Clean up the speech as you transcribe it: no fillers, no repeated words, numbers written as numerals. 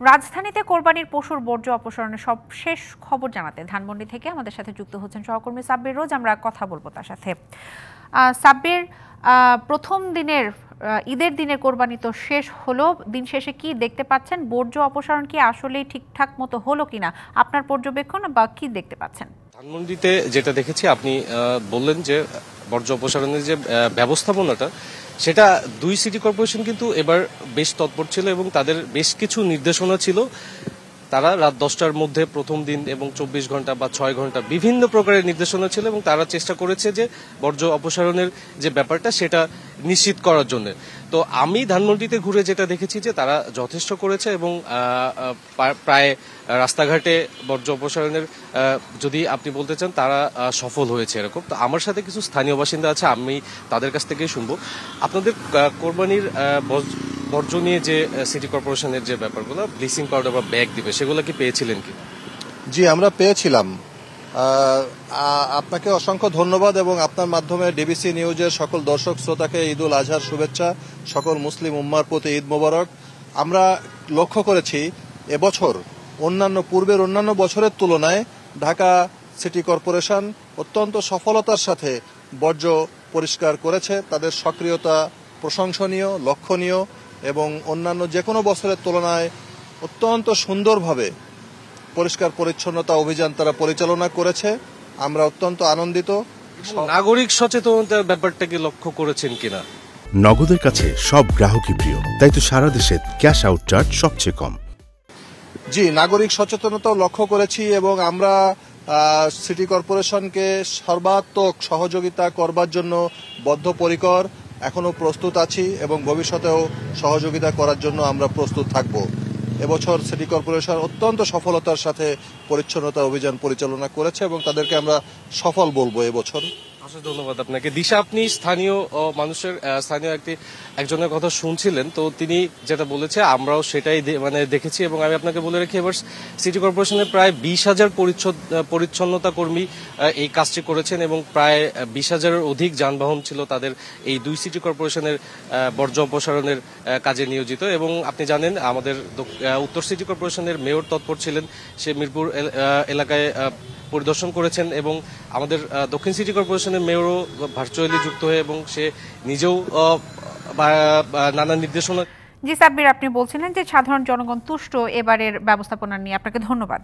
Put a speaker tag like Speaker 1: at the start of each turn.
Speaker 1: রাজধানীতে কোরবানির পশুর বর্জ্য অপসারণের সবশেষ খবর জানাতে ধানমন্ডি থেকে আমাদের সাথে যুক্ত হচ্ছেন সহকর্মী সাব্বির রোজ। আমরা কথা বলবো তার সাথে। সাব্বির, প্রথম দিনের ঈদের দিনের কোরবানি তো শেষ হলো, দিন শেষে কি দেখতে পাচ্ছেন? বর্জ্য অপসারণ কি আসলেই ঠিকঠাক মতো হলো কিনা, আপনার পর্যবেক্ষণ বা কি দেখতে পাচ্ছেন?
Speaker 2: ধানমন্ডিতে যেটা দেখেছি, আপনি বললেন যে বর্জ্য অপসারণের যে ব্যবস্থাপনাটা, সেটা দুই সিটি কর্পোরেশন কিন্তু এবার বেশ তৎপর ছিল এবং তাদের বেশ কিছু নির্দেশনা ছিল। তারা রাত 10টার মধ্যে প্রথম দিন এবং 24 ঘন্টা বা 6 ঘন্টা বিভিন্ন প্রকারের নির্দেশনা ছিল এবং তারা চেষ্টা করেছে যে বর্জ্য অপসারণের যে ব্যাপারটা সেটা নিশ্চিত করার জন্য। তো আমি ধানমন্ডিতে ঘুরে যেটা দেখেছি যে তারা যথেষ্ট করেছে এবং প্রায় রাস্তাঘাটে বর্জ্য অপসারণের, যদি আপনি বলতে চান, তারা সফল হয়েছে এরকম। তো আমার সাথে কিছু স্থানীয় বাসিন্দা আছে, আমি তাদের কাছ থেকেই শুনবো। আপনাদের কোরবানির বর্জ্য নিয়ে যে সিটি কর্পোরেশনের যে ব্যাপারগুলো, ব্লিচিং পাউডার বা ব্যাগ দিবে, সেগুলো কি পেয়েছিলেন কি?
Speaker 3: জি, আমরা পেয়েছিলাম। আপনাকে অসংখ্য ধন্যবাদ এবং আপনার মাধ্যমে ডিবিসি নিউজের সকল দর্শক শ্রোতাকে ঈদ উল আজহার শুভেচ্ছা। সকল মুসলিম উম্মার প্রতি ঈদ মোবারক। আমরা লক্ষ্য করেছি এবছর পূর্বের অন্যান্য বছরের তুলনায় ঢাকা সিটি কর্পোরেশন অত্যন্ত সফলতার সাথে বর্জ্য পরিষ্কার করেছে। তাদের সক্রিয়তা প্রশংসনীয়, লক্ষণীয় এবং অন্যান্য যে কোনো বছরের তুলনায় অত্যন্ত সুন্দরভাবে পরিষ্কার পরিচ্ছন্নতা অভিযান তারা পরিচালনা করেছে। আমরা অত্যন্ত আনন্দিত।
Speaker 2: নাগরিক সচেতনতার ব্যাপারটা কি লক্ষ্য করেছেন কিনা?
Speaker 4: নগদের কাছে সব গ্রাহকই প্রিয়, তাই তো সারা দেশে ক্যাশ আউট চার্জ সবচেয়ে কম।
Speaker 3: জি, নাগরিক সচেতনতাও লক্ষ্য করেছি এবং আমরা সিটি কর্পোরেশনকে সর্বাত্মক সহযোগিতা করবার জন্য বদ্ধপরিকর, এখনো প্রস্তুত আছি এবং ভবিষ্যতেও সহযোগিতা করার জন্য আমরা প্রস্তুত থাকব। এবছর সিটি কর্পোরেশন অত্যন্ত সফলতার সাথে পরিচ্ছন্নতা অভিযান পরিচালনা করেছে এবং তাদেরকে আমরা সফল বলবো এবছর।
Speaker 2: ধন্যবাদ আপনাকে। দিশা, আপনি স্থানীয় একজনের কথা শুনছিলেন, তো তিনি যেটা বলেছে আমরাও সেটাই দেখেছি এবং আমি আপনাকে বলে রাখি, এবার সিটি কর্পোরেশনের প্রায় 20,000 পরিচ্ছন্নতা কর্মী এই কাজটি করেছেন এবং প্রায় 20,000-এর অধিক যানবাহন ছিল তাদের এই দুই সিটি কর্পোরেশনের বর্জ্য অপসারণের কাজে নিয়োজিত। এবং আপনি জানেন, আমাদের উত্তর সিটি কর্পোরেশনের মেয়র তৎপর ছিলেন, সে মিরপুর এলাকায় পরিদর্শন করেছেন এবং আমাদের দক্ষিণ সিটি কর্পোরেশনের মেয়রও ভার্চুয়ালি যুক্ত হয়ে এবং সে নিজেও নানা নির্দেশনা।
Speaker 1: জি সাব্বির, আপনি বলছিলেন যে সাধারণ জনগণ তুষ্ট এবারের ব্যবস্থাপনা নিয়ে। আপনাকে ধন্যবাদ।